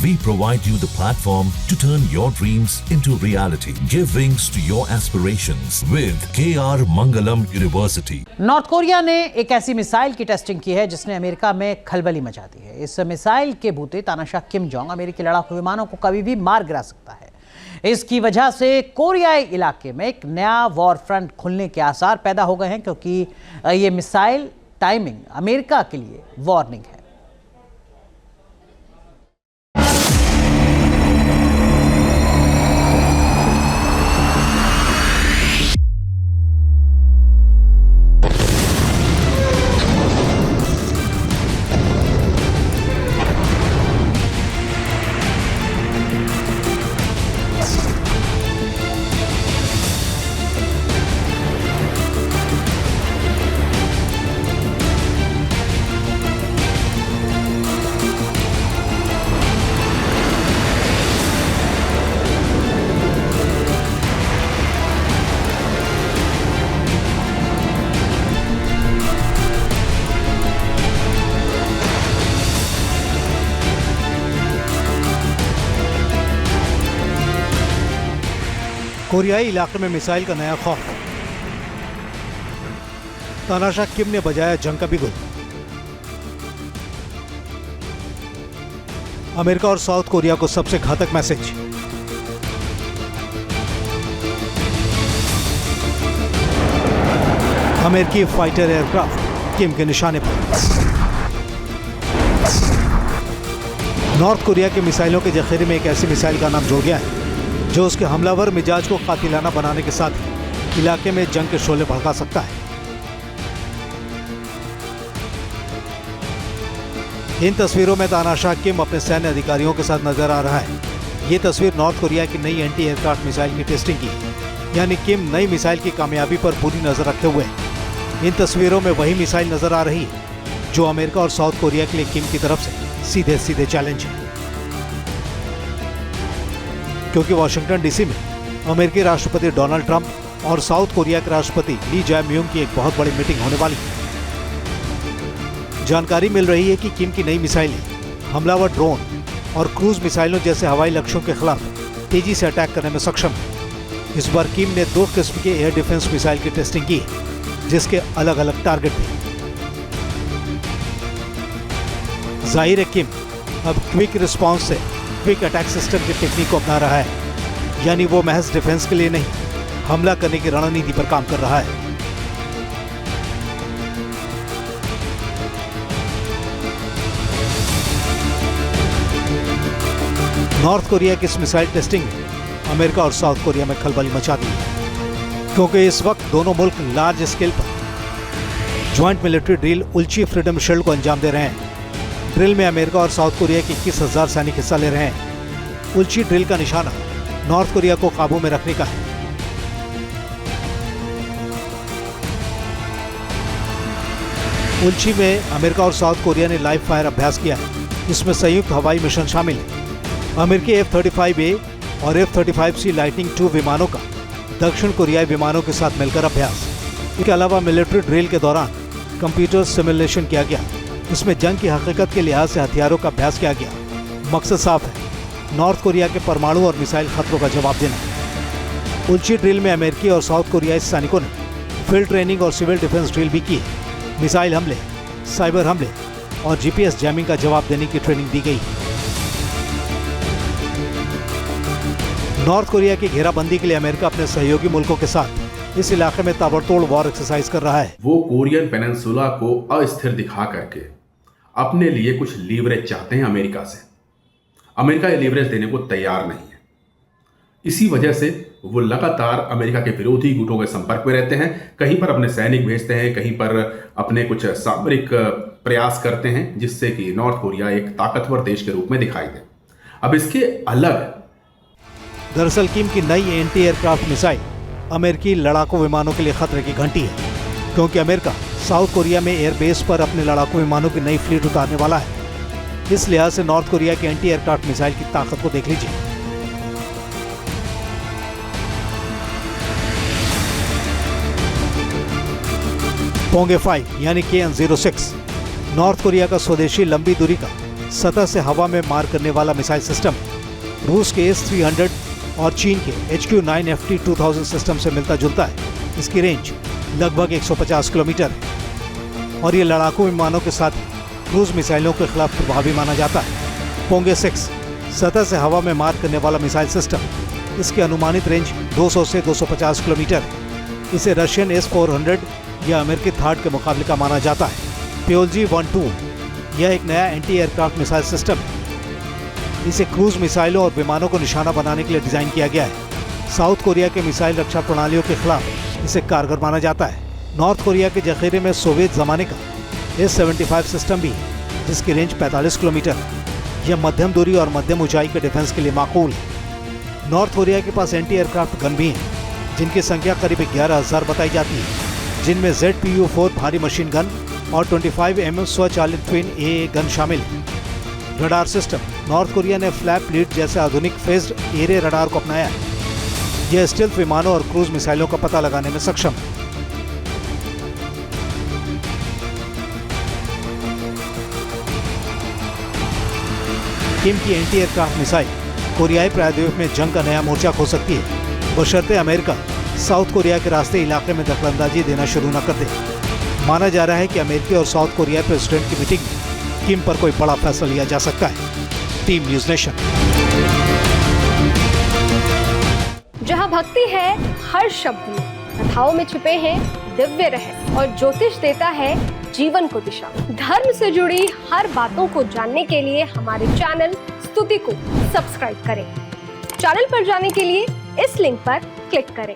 We provide you the platform to turn your dreams into reality. Give wings to your aspirations with KR Mangalam University. North Korea ने एक ऐसी missile की testing की है जिसने America में खलबली मचा दी है। इस मिसाइल के भूते तानाशाह किम जोंग अमेरिकी लड़ाकू विमानों को कभी भी मार गिरा सकता है। इसकी वजह से कोरियाई इलाके में एक नया वॉर फ्रंट खुलने के आसार पैदा हो गए हैं, क्योंकि ये मिसाइल टाइमिंग अमेरिका के लिए वार्निंग है। कोरियाई इलाके में मिसाइल का नया खौफ। तानाशाह किम ने बजाया जंग का बिगुल। अमेरिका और साउथ कोरिया को सबसे घातक मैसेज। अमेरिकी फाइटर एयरक्राफ्ट किम के निशाने पर। नॉर्थ कोरिया की मिसाइलों के जखीरे में एक ऐसी मिसाइल का नाम जुड़ गया है जो उसके हमलावर मिजाज को कातिलाना बनाने के साथ ही इलाके में जंग के शोले भड़का सकता है। इन तस्वीरों में तानाशाह किम अपने सैन्य अधिकारियों के साथ नजर आ रहा है। ये तस्वीर नॉर्थ कोरिया की नई एंटी एयरक्राफ्ट मिसाइल की टेस्टिंग की, यानी किम नई मिसाइल की कामयाबी पर पूरी नजर रखे हुए हैं। इन तस्वीरों में वही मिसाइल नजर आ रही है जो अमेरिका और साउथ कोरिया के लिए किम की तरफ से सीधे सीधे चैलेंज है, क्योंकि वाशिंगटन डीसी में अमेरिकी राष्ट्रपति डोनाल्ड ट्रंप और साउथ कोरिया के राष्ट्रपति ली जाए म्यूंग की एक बहुत बड़ी मीटिंग होने वाली है। जानकारी मिल रही है कि किम की नई मिसाइलें हमलावर ड्रोन और क्रूज मिसाइलों जैसे हवाई लक्ष्यों के खिलाफ तेजी से अटैक करने में सक्षम है। इस बार किम ने 2 किस्म के एयर डिफेंस मिसाइल की टेस्टिंग की, जिसके अलग अलग टारगेट थे। जाहिर है किम अब क्विक रिस्पॉन्स से क्विक अटैक सिस्टम की टेक्निक को अपना रहा है, यानी वो महज डिफेंस के लिए नहीं, हमला करने की रणनीति पर काम कर रहा है। नॉर्थ कोरिया की इस मिसाइल टेस्टिंग ने अमेरिका और साउथ कोरिया में खलबली मचा दी है, क्योंकि इस वक्त दोनों मुल्क लार्ज स्केल पर joint military drill Ulchi freedom shield को अंजाम दे रहे हैं। ड्रिल में अमेरिका और साउथ कोरिया के 21,000 सैनिक हिस्सा ले रहे हैं। उल्ची ड्रिल का निशाना नॉर्थ कोरिया को काबू में रखने का है। उल्ची में अमेरिका और साउथ कोरिया ने लाइव फायर अभ्यास किया है। इसमें संयुक्त हवाई मिशन शामिल है। अमेरिकी F-35A और F-35C लाइटनिंग II विमानों का दक्षिण कोरियाई विमानों के साथ मिलकर अभ्यास। इसके अलावा मिलिट्री ड्रिल के दौरान कंप्यूटर सिमुलेशन किया गया। इसमें जंग की हकीकत के लिहाज से हथियारों का अभ्यास किया गया। मकसद साफ है, नॉर्थ कोरिया के परमाणु और मिसाइल खतरों का जवाब देना। उल्ची ड्रिल में अमेरिकी और साउथ कोरियाई सैनिकों ने फील्ड ट्रेनिंग और सिविल डिफेंस ड्रिल भी की है। मिसाइल हमले, साइबर हमले और GPS जैमिंग का जवाब देने की ट्रेनिंग दी गई। नॉर्थ कोरिया की घेराबंदी के लिए अमेरिका अपने सहयोगी मुल्कों के साथ इस इलाके में ताबड़तोड़ वॉर एक्सरसाइज कर रहा है। वो कोरियन पेनिनसुला को अस्थिर दिखा करके अपने लिए कुछ लीवरेज चाहते हैं अमेरिका से। अमेरिका ये लीवरेज देने को तैयार नहीं है। इसी वजह से वो लगातार अमेरिका के विरोधी गुटों के संपर्क में रहते हैं। कहीं पर अपने सैनिक भेजते हैं, कहीं पर अपने कुछ सामरिक प्रयास करते हैं, जिससे कि नॉर्थ कोरिया एक ताकतवर देश के रूप में दिखाई दे। अब इसके अलग दरअसल किम की नई एंटी एयरक्राफ्ट मिसाइल अमेरिकी लड़ाकू विमानों के लिए खतरे की घंटी है, क्योंकि अमेरिका साउथ कोरिया में एयरबेस पर अपने लड़ाकू विमानों की नई फ्लीट उतारने वाला है। इस लिहाज से नॉर्थ कोरिया की एंटी एयरक्राफ्ट मिसाइल की ताकत को देख लीजिए। पोंगे 5 यानी KN-06 नॉर्थ कोरिया का स्वदेशी लंबी दूरी का सतह से हवा में मार करने वाला मिसाइल सिस्टम रूस के S-300 और चीन के HQ-9FT 2000 सिस्टम से मिलता जुलता है। इसकी रेंज लगभग 150 किलोमीटर है और ये लड़ाकू विमानों के साथ क्रूज मिसाइलों के खिलाफ प्रभावी माना जाता है। पोंगे 6 सतह से हवा में मार करने वाला मिसाइल सिस्टम, इसकी अनुमानित रेंज 200 से 250 किलोमीटर है। इसे रशियन S-400 या अमेरिकी थार्ड के मुकाबले का माना जाता है। Pyongyang-1-2 यह एक नया एंटी एयरक्राफ्ट मिसाइल सिस्टम है। इसे क्रूज मिसाइलों और विमानों को निशाना बनाने के लिए डिजाइन किया गया है। साउथ कोरिया के मिसाइल रक्षा प्रणालियों के खिलाफ इसे कारगर माना जाता है। नॉर्थ कोरिया के जखीरे में सोवियत जमाने का S-75 सिस्टम भी है, जिसकी रेंज 45 किलोमीटर है। यह मध्यम दूरी और मध्यम ऊंचाई के डिफेंस के लिए माकूल है। नॉर्थ कोरिया के पास एंटी एयरक्राफ्ट गन भी हैं, जिनकी संख्या करीब 11,000 बताई जाती है, जिनमें ZPU-4 भारी मशीन गन और 25 mm स्वचालित ट्विन AA गन शामिल है। रडार सिस्टम, नॉर्थ कोरिया ने फ्लैप लीड जैसे आधुनिक फेज्ड एरे रडार को अपनाया है। यह स्टेल्थ विमानों और क्रूज मिसाइलों का पता लगाने में सक्षम है। किम की एंटी एयरक्राफ्ट मिसाइल कोरियाई प्रायद्वीप में जंग का नया मोर्चा खोल सकती है, बशर्ते अमेरिका साउथ कोरिया के रास्ते इलाके में दखलंदाजी देना शुरू न कर दे। माना जा रहा है कि अमेरिकी और साउथ कोरिया प्रेसिडेंट की मीटिंग में किम पर कोई बड़ा फैसला लिया जा सकता है। Team news nation. जहां भक्ति है हर शब्द में, कथाओं में छिपे हैं दिव्य रहस्य और ज्योतिष देता है जीवन को दिशा। धर्म से जुड़ी हर बातों को जानने के लिए हमारे चैनल स्तुति को सब्सक्राइब करें। चैनल पर जाने के लिए इस लिंक पर क्लिक करें।